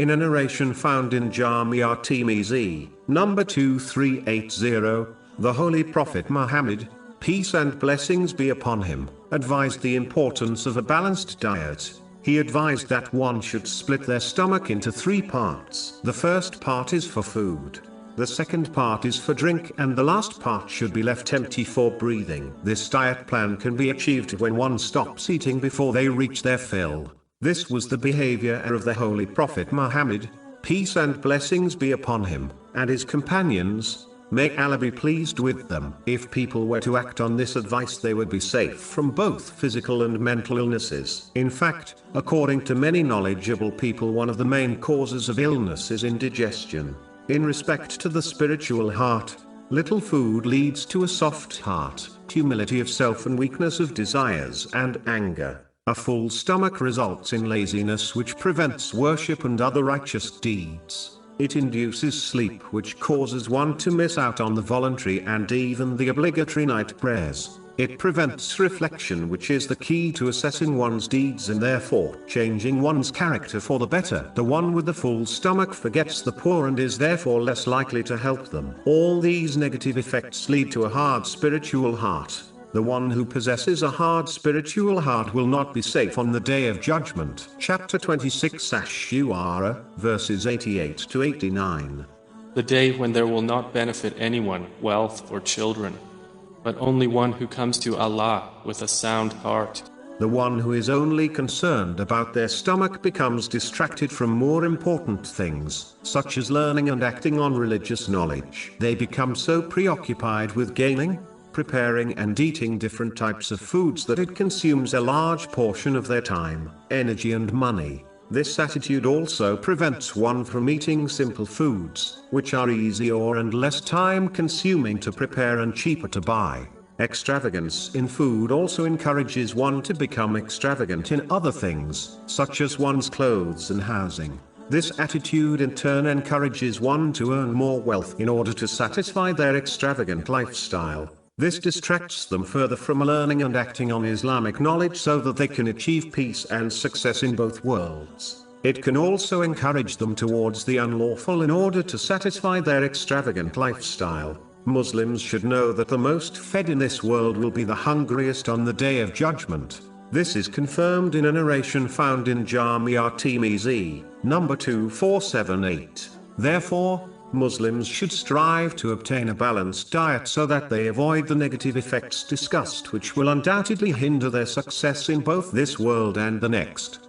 In a narration found in Jami' at-Tirmidhi, number 2380, the Holy Prophet Muhammad, peace and blessings be upon him, advised the importance of a balanced diet. He advised that one should split their stomach into 3 parts. The first part is for food. The second part is for drink, and the last part should be left empty for breathing. This diet plan can be achieved when one stops eating before they reach their fill. This was the behavior of the Holy Prophet Muhammad, peace and blessings be upon him, and his companions, may Allah be pleased with them. If people were to act on this advice, they would be safe from both physical and mental illnesses. In fact, according to many knowledgeable people, one of the main causes of illness is indigestion. In respect to the spiritual heart, little food leads to a soft heart, humility of self and weakness of desires and anger. A full stomach results in laziness, which prevents worship and other righteous deeds. It induces sleep, which causes one to miss out on the voluntary and even the obligatory night prayers. It prevents reflection, which is the key to assessing one's deeds and therefore changing one's character for the better. The one with the full stomach forgets the poor and is therefore less likely to help them. All these negative effects lead to a hard spiritual heart. The one who possesses a hard spiritual heart will not be safe on the Day of Judgment. Chapter 26 Ash-Shura, verses 88 to 89. The day when there will not benefit anyone, wealth or children, but only one who comes to Allah with a sound heart. The one who is only concerned about their stomach becomes distracted from more important things, such as learning and acting on religious knowledge. They become so preoccupied with gaining, preparing and eating different types of foods that it consumes a large portion of their time, energy and money. This attitude also prevents one from eating simple foods, which are easier and less time consuming to prepare and cheaper to buy. Extravagance in food also encourages one to become extravagant in other things, such as one's clothes and housing. This attitude in turn encourages one to earn more wealth in order to satisfy their extravagant lifestyle. This distracts them further from learning and acting on Islamic knowledge so that they can achieve peace and success in both worlds. It can also encourage them towards the unlawful in order to satisfy their extravagant lifestyle. Muslims should know that the most fed in this world will be the hungriest on the Day of Judgment. This is confirmed in a narration found in Jami' at-Tirmidhi, number 2478. Therefore, Muslims should strive to obtain a balanced diet so that they avoid the negative effects discussed, which will undoubtedly hinder their success in both this world and the next.